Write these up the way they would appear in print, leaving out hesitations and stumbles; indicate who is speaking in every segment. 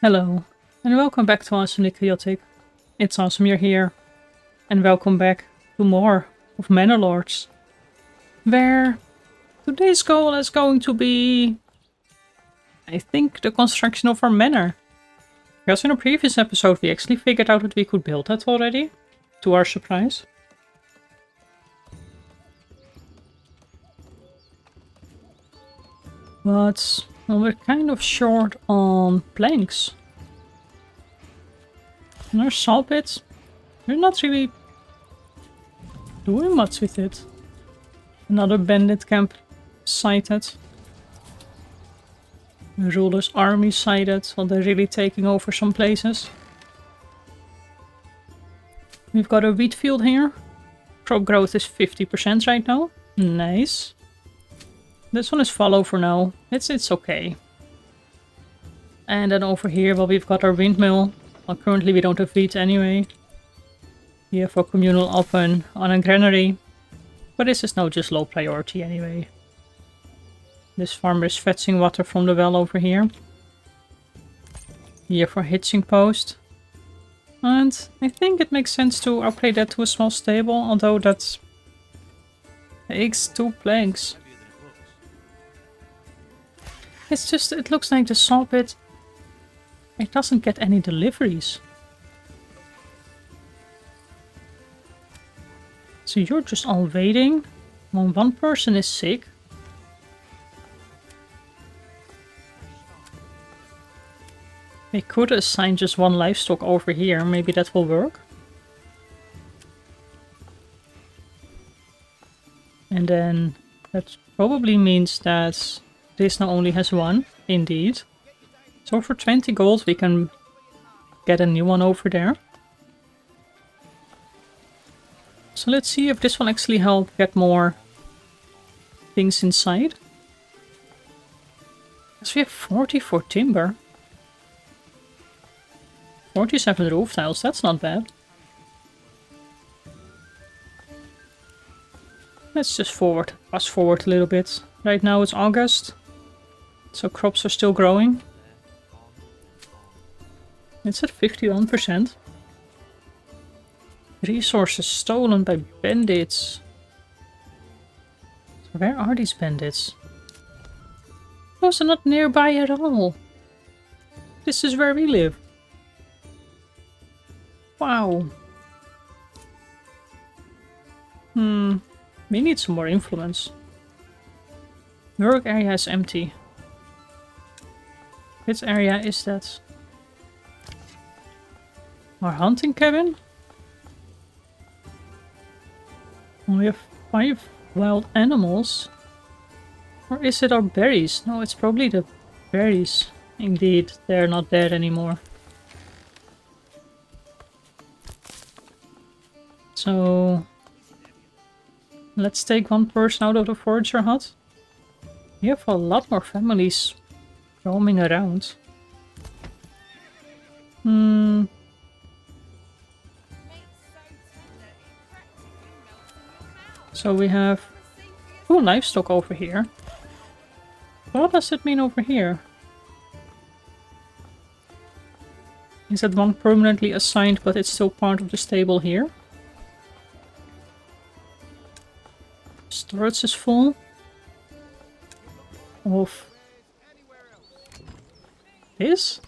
Speaker 1: Hello, and welcome back to Awesomely Chaotic. It's awesome you're here. And welcome back to more of Manor Lords, where today's goal is going to be, I think, the construction of our manor. Because in a previous episode we actually figured out that we could build that already, to our surprise. But well, we're kind of short on planks. And our saw pit, we're not really doing much with it. Another bandit camp sighted. The ruler's army sighted, while they're really taking over some places. We've got a wheat field here. Crop growth is 50% right now. Nice. This one is fallow for now. It's okay. And then over here, well, we've got our windmill. Well, currently we don't have wheat anyway. We have a communal oven on a granary. But this is now just low priority anyway. This farmer is fetching water from the well over here. Here for hitching post. And I think it makes sense to upgrade that to a small stable, although that takes 2 planks. It's just, it looks like the saw pit, it doesn't get any deliveries. So you're just all waiting when one person is sick. We could assign just 1 livestock over here, maybe that will work. And then that probably means that this now only has 1, indeed. So for 20 gold we can get a new one over there. So let's see if this will actually help get more things inside. So we have 40 for timber. 47 roof tiles, that's not bad. Let's just fast forward a little bit. Right now it's August, so crops are still growing. It's at 51%. Resources stolen by bandits. So where are these bandits? Those are not nearby at all. This is where we live. Wow. We need some more influence. Work area is empty. Which area is that? Our hunting cabin? We have 5 wild animals. Or is it our berries? No, it's probably the berries. Indeed, they're not there anymore. So let's take 1 person out of the forager hut. We have a lot more families roaming around. So we have 2 livestock over here. What does it mean over here? Is that 1 permanently assigned, but it's still part of the stable here? Storage is full of this?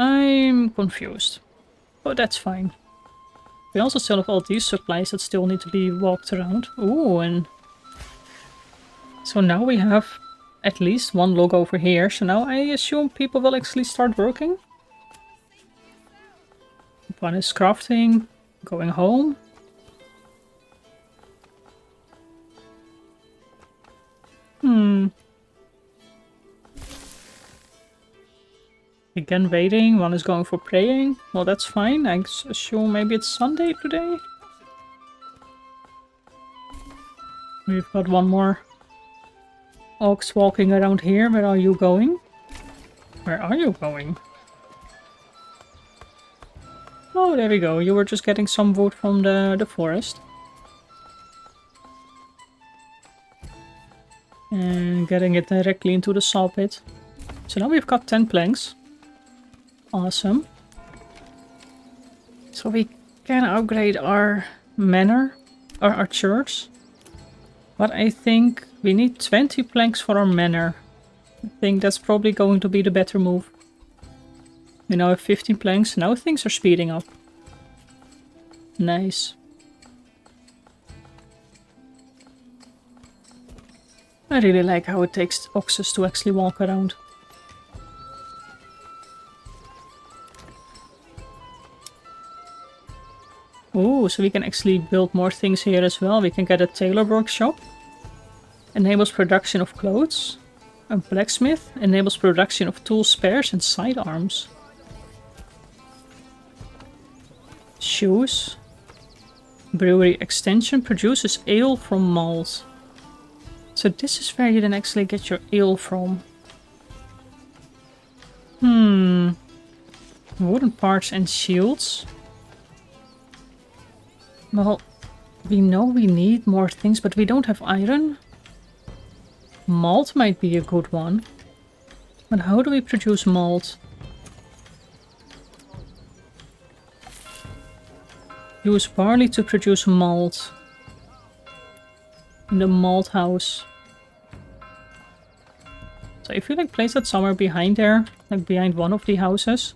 Speaker 1: I'm confused. But that's fine. We also still have all these supplies that still need to be walked around. Ooh, and so now we have at least 1 log over here. So now I assume people will actually start working. 1 is crafting, going home. Again waiting, 1 is going for praying. Well, that's fine. I assume maybe it's Sunday today. We've got 1 more ox walking around here. Where are you going? Where are you going? Oh, there we go. You were just getting some wood from the forest. And getting it directly into the saw pit. So now we've got 10 planks. Awesome. So we can upgrade our manor, or our church. But I think we need 20 planks for our manor. I think that's probably going to be the better move. We now have 15 planks. Now things are speeding up. Nice. I really like how it takes oxes to actually walk around. Ooh, so we can actually build more things here as well. We can get a tailor workshop. Enables production of clothes. A blacksmith enables production of tools, spares and sidearms. Shoes. Brewery extension produces ale from malt. So this is where you then actually get your ale from. Wooden parts and shields. Well, we know we need more things, but we don't have iron. Malt might be a good one. But how do we produce malt? Use barley to produce malt. In the malt house. So if you like place that somewhere behind there, like behind one of the houses.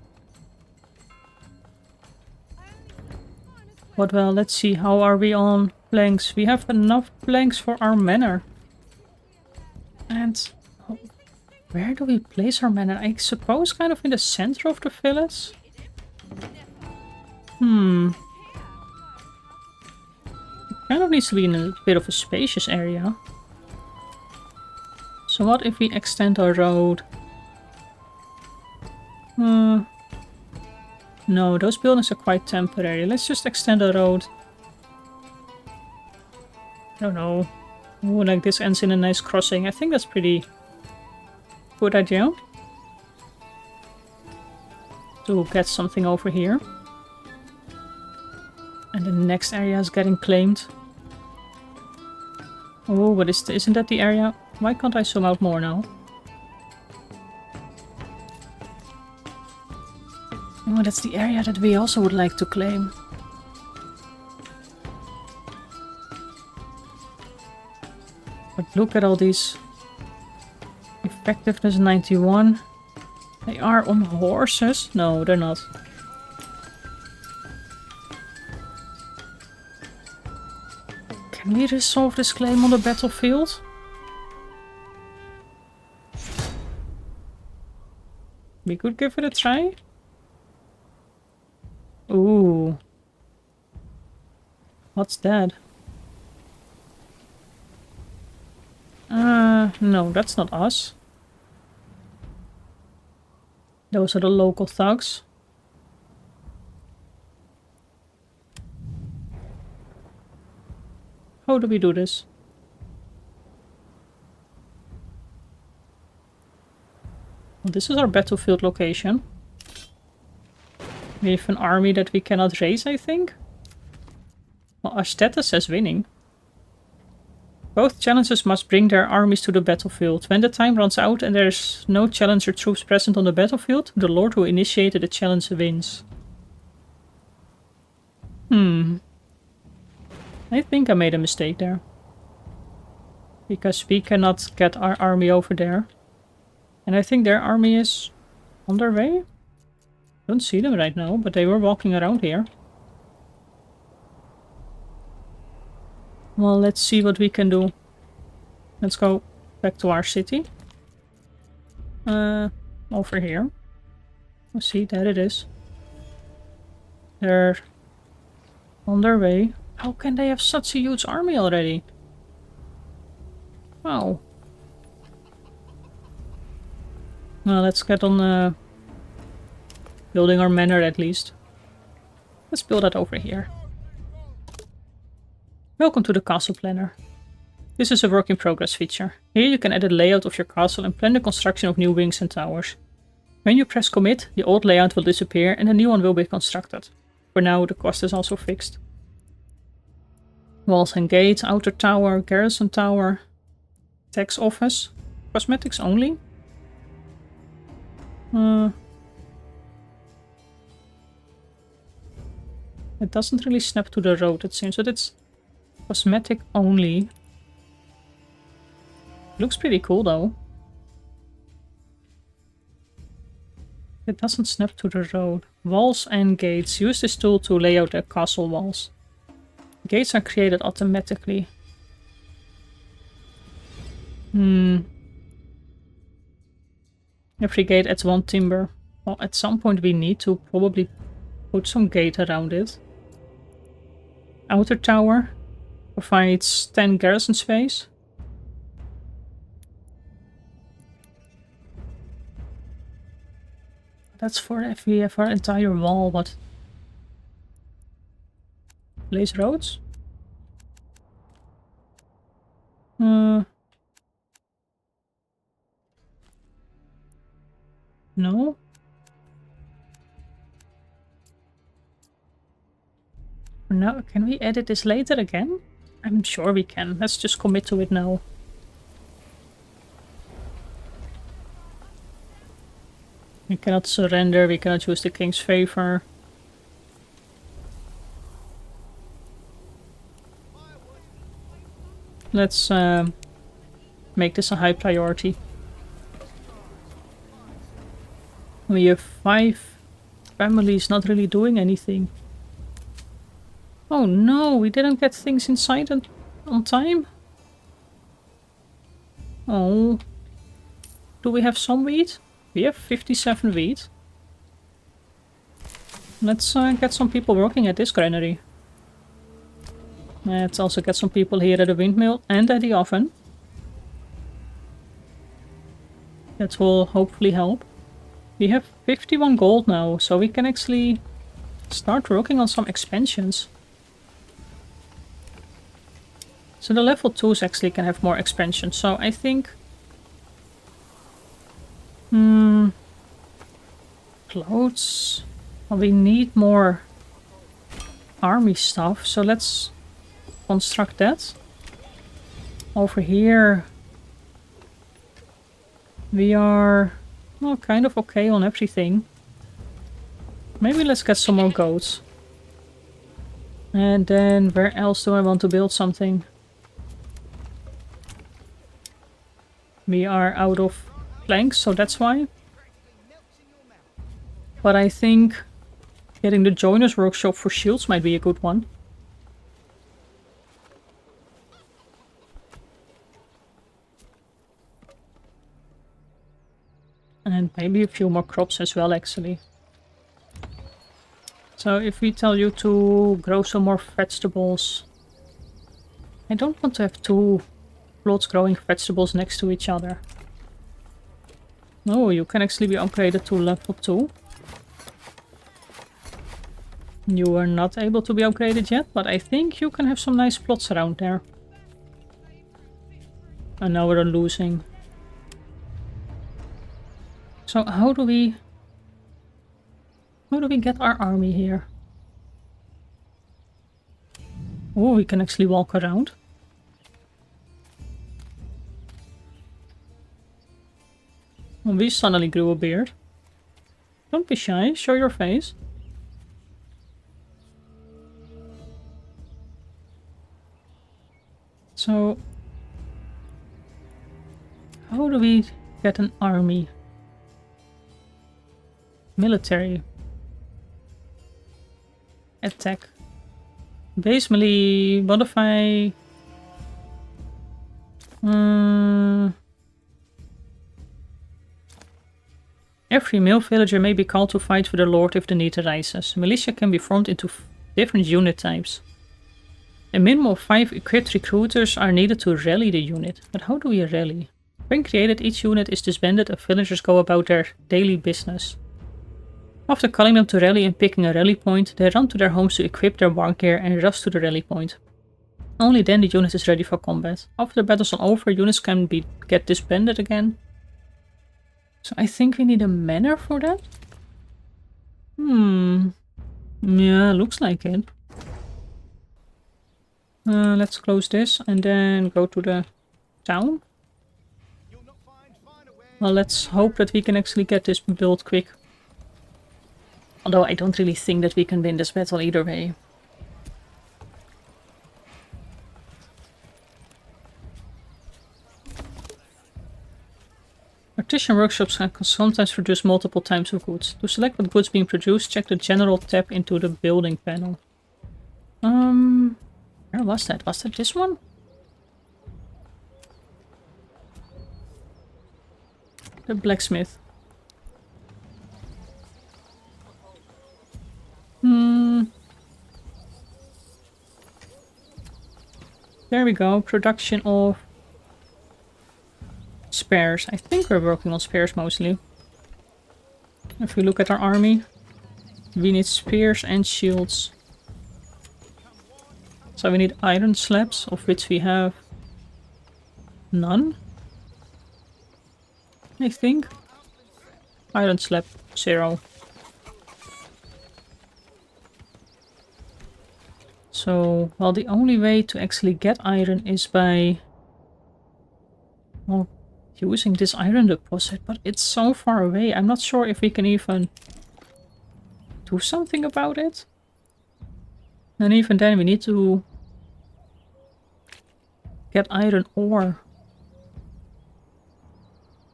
Speaker 1: But well, let's see, how are we on planks? We have enough planks for our manor. And where do we place our manor? I suppose kind of in the center of the village? It kind of needs to be in a bit of a spacious area. So what if we extend our road? No, those buildings are quite temporary. Let's just extend the road. I don't know. Ooh, like this ends in a nice crossing. I think that's pretty good idea. To get something over here. And the next area is getting claimed. Oh, but isn't that the area? Why can't I zoom out more now? Oh, that's the area that we also would like to claim. But look at all these. Effectiveness 91. They are on horses? No, they're not. Can we resolve this claim on the battlefield? We could give it a try. Ooh. What's that? No, that's not us. Those are the local thugs. How do we do this? Well, this is our battlefield location. We have an army that we cannot raise, I think. Well, our status says winning. Both challengers must bring their armies to the battlefield. When the time runs out and there's no challenger troops present on the battlefield, the lord who initiated the challenge wins. I think I made a mistake there. Because we cannot get our army over there. And I think their army is on their way. Don't see them right now, but they were walking around here. Well, let's see what we can do. Let's go back to our city. Over here. Oh, see, there it is. They're on their way. How can they have such a huge army already? Wow. Well, let's get on building our manor at least. Let's build that over here. Welcome to the Castle Planner. This is a work in progress feature. Here you can edit the layout of your castle and plan the construction of new wings and towers. When you press commit, the old layout will disappear and a new one will be constructed. For now, the cost is also fixed. Walls and gates, outer tower, garrison tower. Tax office. Cosmetics only. It doesn't really snap to the road, it seems, but it's cosmetic only. Looks pretty cool though. It doesn't snap to the road. Walls and gates. Use this tool to lay out the castle walls. Gates are created automatically. Every gate adds 1 timber. Well, at some point we need to probably put some gate around it. Outer tower provides 10 garrison space. That's for if we have our entire wall, but... Blaze roads? No? No, can we edit this later again? I'm sure we can. Let's just commit to it now. We cannot surrender, we cannot use the king's favor. Let's make this a high priority. We have 5 families not really doing anything. Oh no, we didn't get things inside on time? Oh. Do we have some wheat? We have 57 wheat. Let's get some people working at this granary. Let's also get some people here at the windmill and at the oven. That will hopefully help. We have 51 gold now, so we can actually start working on some expansions. So the level 2s actually can have more expansion, so I think... Clothes... Well, we need more army stuff, so let's construct that. Over here... We are... Well, kind of okay on everything. Maybe let's get some more goats. And then where else do I want to build something? We are out of planks, so that's why. But I think getting the joiner's workshop for shields might be a good one. And maybe a few more crops as well, actually. So if we tell you to grow some more vegetables... I don't want to have 2 plots growing vegetables next to each other. No, you can actually be upgraded to level 2. You are not able to be upgraded yet, but I think you can have some nice plots around there. And now we're losing. So how do we get our army here? Oh, we can actually walk around. Well, we suddenly grew a beard. Don't be shy, show your face. So, how do we get an army? Military. Attack. Base melee, modify... Every male villager may be called to fight for the lord if the need arises. Militia can be formed into different unit types. A minimum of 5 equipped recruiters are needed to rally the unit. But how do we rally? When created, each unit is disbanded and villagers go about their daily business. After calling them to rally and picking a rally point, they run to their homes to equip their war gear and rush to the rally point. Only then the unit is ready for combat. After the battles are over, units can get disbanded again. So I think we need a manor for that? Yeah, looks like it. Let's close this and then go to the town. Well, let's hope that we can actually get this built quick. Although I don't really think that we can win this battle either way. Artisan workshops can sometimes produce multiple types of goods. To select what goods being produced, check the general tab into the building panel. Where was that? Was that this one? The blacksmith. There we go. Production of spares. I think we're working on spares mostly. If we look at our army, we need spears and shields. So we need iron slabs, of which we have none. I think. Iron slab, 0. So, well, the only way to actually get iron is by, well, using this iron deposit, but it's so far away. I'm not sure if we can even do something about it. And even then we need to get iron ore.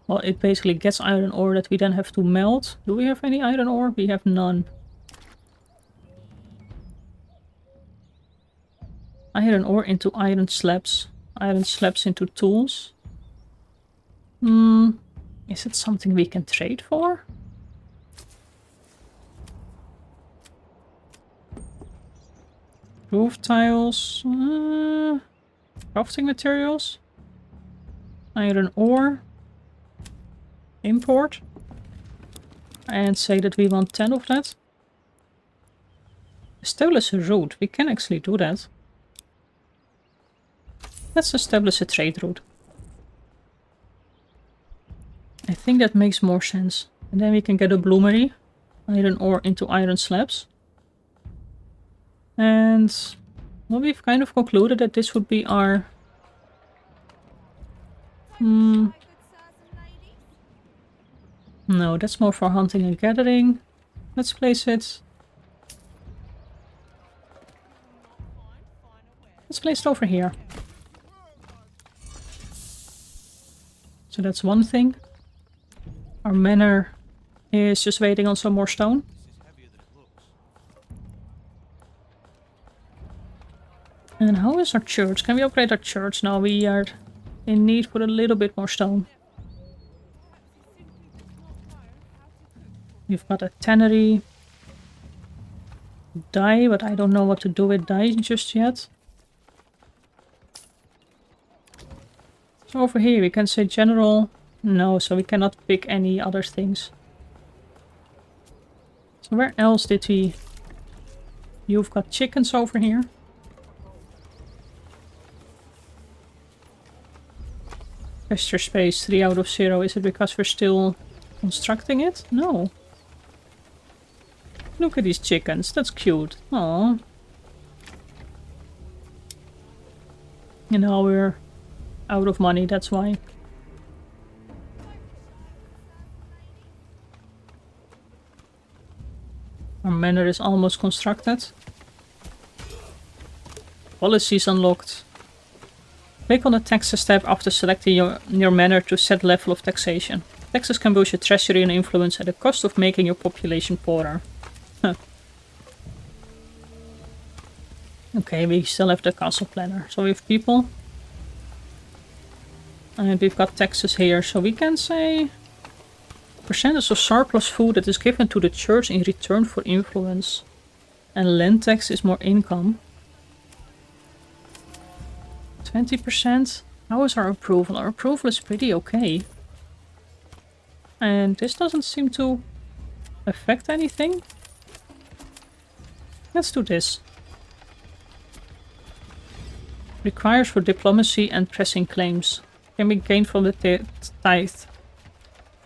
Speaker 1: Well, it basically gets iron ore that we then have to melt. Do we have any iron ore? We have none. Iron ore into iron slabs. Iron slabs into tools. Is it something we can trade for? Roof tiles. Crafting materials. Iron ore. Import. And say that we want 10 of that. Establish a route. We can actually do that. Let's establish a trade route. I think that makes more sense. And then we can get a bloomery. Iron ore into iron slabs. And well, we've kind of concluded that this would be our... No, that's more for hunting and gathering. Let's place it... Let's place it over here. So that's one thing. Our manor is just waiting on some more stone. And how is our church? Can we upgrade our church? Now we are in need for a little bit more stone. We've got a tannery. Dye, but I don't know what to do with dye just yet. So over here we can say general. No, so we cannot pick any other things. So where else did we... You've got chickens over here. Pasture space, 3 out of 0. Is it because we're still constructing it? No. Look at these chickens, that's cute. Aww. And now we're out of money, that's why. Our manor is almost constructed. Policies unlocked. Click on the taxes tab after selecting your manor to set level of taxation. Taxes can boost your treasury and influence at the cost of making your population poorer. Huh. Okay, we still have the castle planner. So we have people. And we've got taxes here, so we can say... Percentage of surplus food that is given to the church in return for influence. And land tax is more income. 20%. How is our approval? Our approval is pretty okay. And this doesn't seem to affect anything. Let's do this. Requires for diplomacy and pressing claims. Can be gained from the tithe.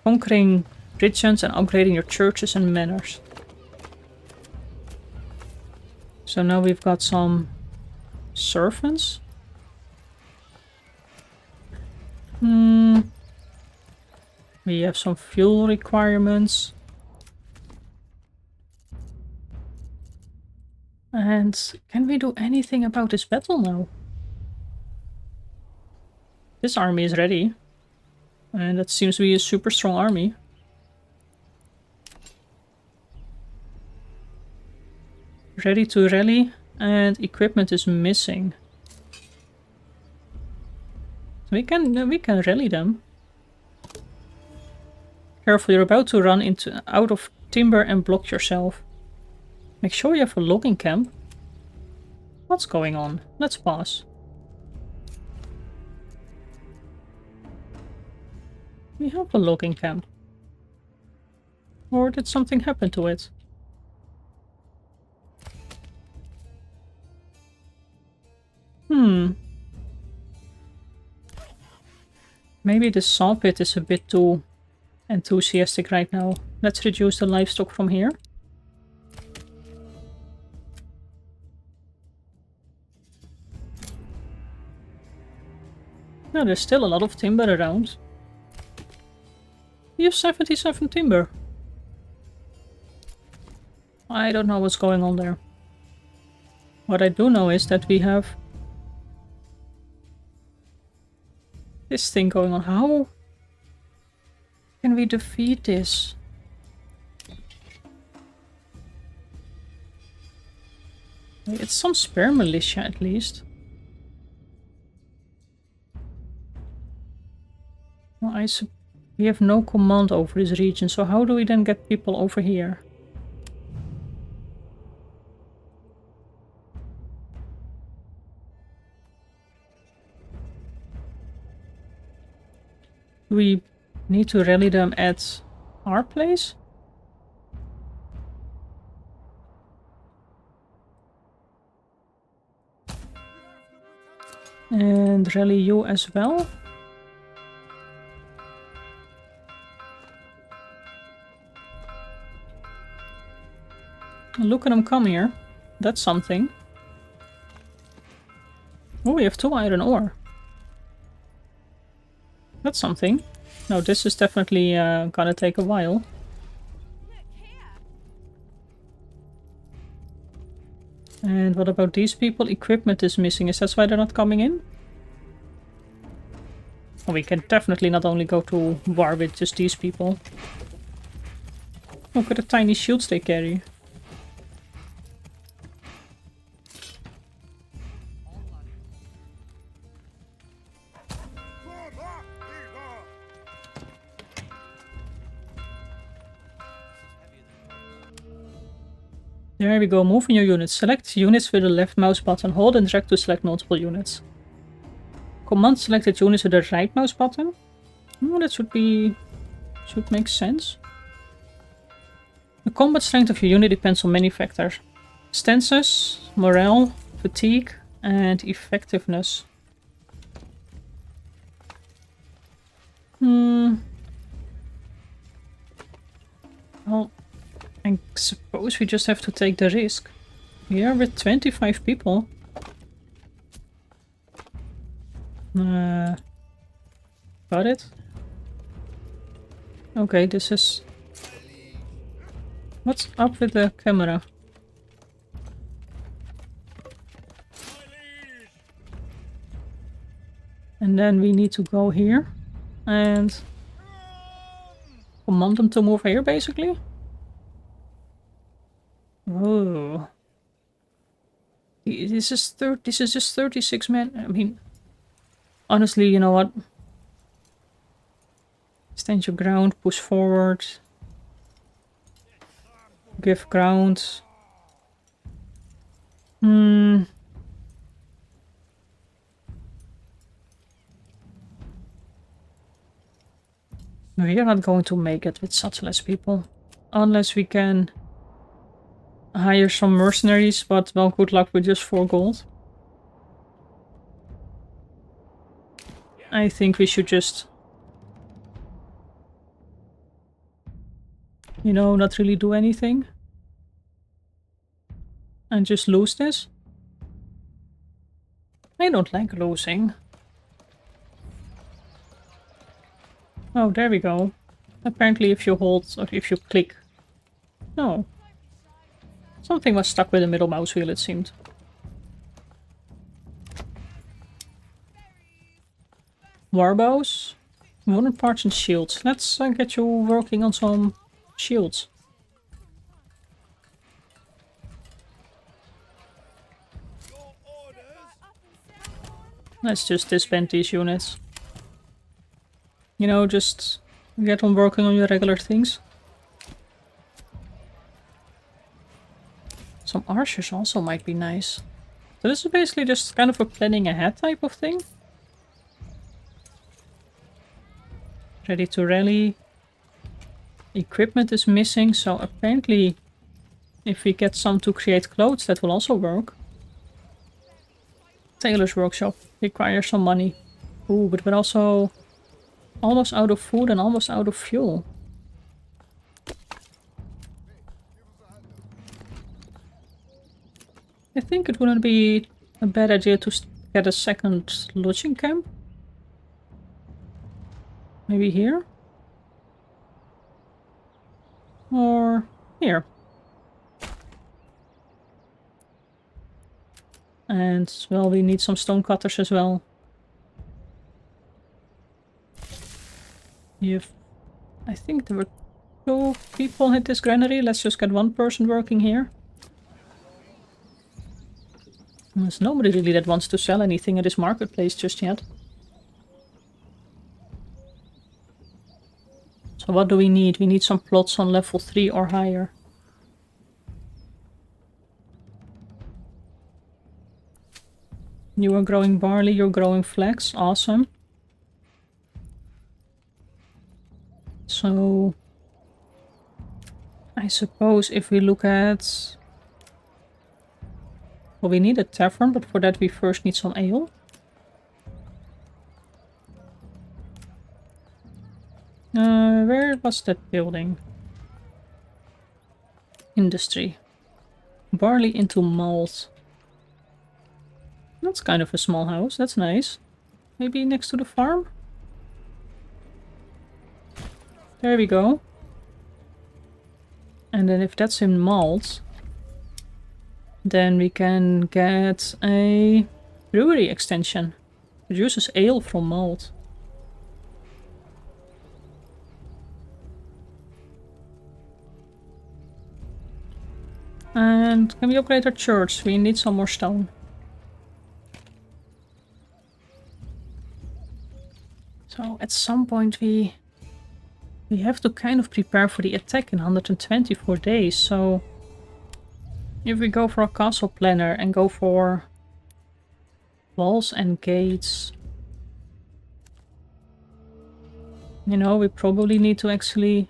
Speaker 1: Conquering regions and upgrading your churches and manors. So now we've got some servants. We have some fuel requirements. And can we do anything about this battle now? This army is ready. And that seems to be a super strong army. Ready to rally. And equipment is missing. So we can rally them. Careful, you're about to run out of timber and block yourself. Make sure you have a logging camp. What's going on? Let's pause. We have a logging camp. Or did something happen to it? Maybe the saw pit is a bit too enthusiastic right now. Let's reduce the livestock from here. No, there's still a lot of timber around. You have 77 timber. I don't know what's going on there. What I do know is that we have this thing going on. How can we defeat this? It's some spare militia at least. Well, we have no command over this region, so how do we then get people over here? We need to rally them at our place? And rally you as well? Look at them come here. That's something. Oh, we have 2 iron ore. That's something. No, this is definitely gonna take a while. And what about these people? Equipment is missing. Is that why they're not coming in? Well, we can definitely not only go to war with just these people. Look at the tiny shields they carry. There we go, moving your units. Select units with the left mouse button. Hold and drag to select multiple units. Command selected units with the right mouse button. Oh, that should make sense. The combat strength of your unit depends on many factors. Stances, morale, fatigue, and effectiveness. Well, I suppose we just have to take the risk. We are with 25 people. Got it. Okay, this is... What's up with the camera? And then we need to go here and command them to move here, basically. Oh, this is just 36 men. I mean, honestly, you know what? Stand your ground, push forward, give ground. We are not going to make it with such less people, unless we can hire some mercenaries, but well, good luck with just 4 gold. I think we should just, you know, not really do anything. And just lose this. I don't like losing. Oh, there we go. Apparently if you hold or if you click... No. Something was stuck with the middle mouse wheel, it seemed. Warbows. Wooden parts and shields. Let's get you working on some shields. Let's just disband these units. You know, just get on working on your regular things. Some archers also might be nice. So this is basically just kind of a planning ahead type of thing. Ready to rally. Equipment is missing, so apparently if we get some to create clothes, that will also work. Tailor's workshop requires some money. Ooh, but we're also almost out of food and almost out of fuel. I think it wouldn't be a bad idea to get a second lodging camp. Maybe here? Or here. And, well, we need some stone cutters as well. I think there were 2 people in this granary. Let's just get 1 person working here. There's nobody really that wants to sell anything at this marketplace just yet. So what do we need? We need some plots on level 3 or higher. You are growing barley, you're growing flax. Awesome. So I suppose if we look at... Well, we need a tavern, but for that we first need some ale. Where was that building? Industry. Barley into malt. That's kind of a small house, that's nice. Maybe next to the farm? There we go. And then if that's in malt, then we can get a brewery extension. Produces ale from malt. And can we upgrade our church? We need some more stone. So at some point we have to kind of prepare for the attack in 124 days. So if we go for a castle planner and go for walls and gates, you know, we probably need to actually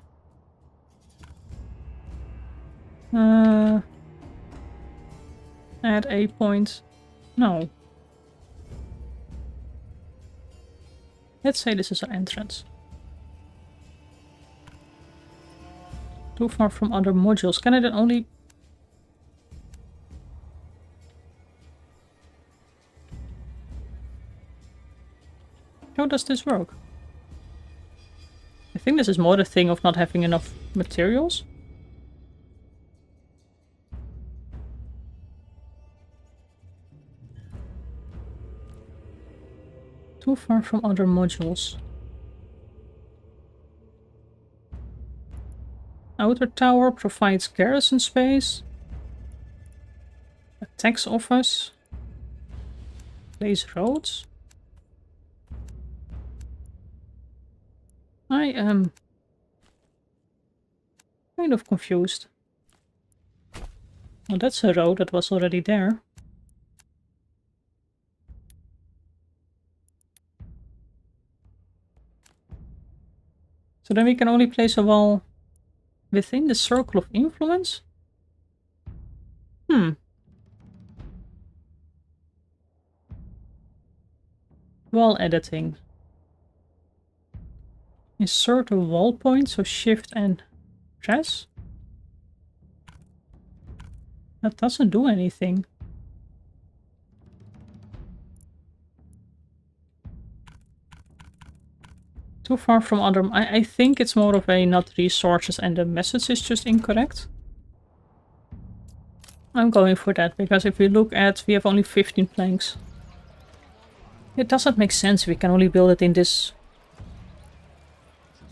Speaker 1: add a point. No. Let's say this is our entrance. Too far from other modules. Can I then only... How does this work? I think this is more the thing of not having enough materials. Too far from other modules. Outer tower provides garrison space. A tax office. Place roads. I am kind of confused. Well, that's a road that was already there. So then we can only place a wall within the circle of influence? Wall editing. Insert a wall point, so shift and press. That doesn't do anything. too far from other... I think it's more of a not resources and the message is just incorrect. I'm going for that, because if we look at... we have only 15 planks. It doesn't make sense, we can only build it in this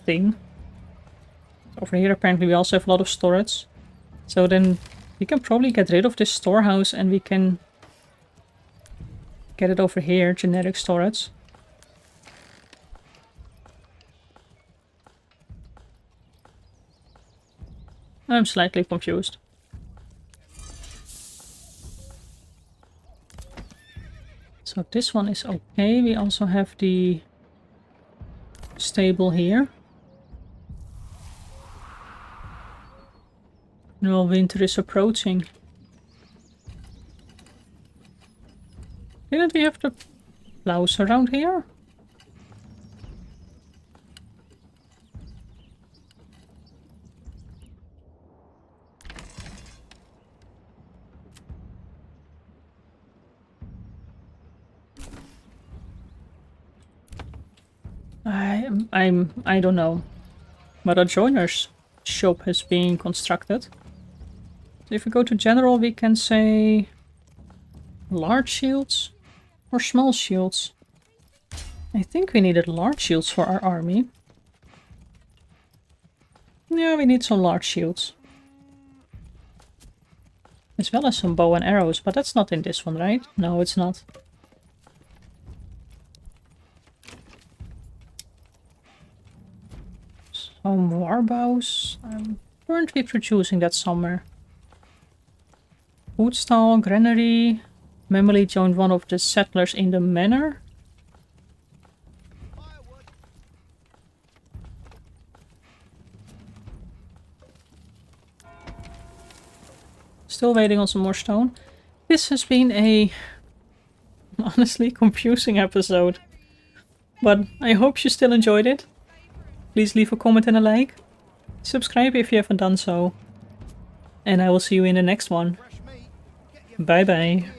Speaker 1: thing. Over here apparently we also have a lot of storage. So then we can probably get rid of this storehouse and we can get it over here, generic storage. I'm slightly confused. So this one is okay. We also have the stable here. No, winter is approaching. Didn't we have the plows around here? I don't know. But a joiner's shop has been constructed. So if we go to general, we can say large shields or small shields. I think we needed large shields for our army. Yeah, we need some large shields. As well as some bow and arrows, but that's not in this one, right? No, it's not. Some war bows. I'm currently producing that somewhere. Food stall, granary. Memily joined one of the settlers in the manor. Still waiting on some more stone. This has been a honestly confusing episode. But I hope you still enjoyed it. Please leave a comment and a like. Subscribe if you haven't done so. And I will see you in the next one. Bye bye.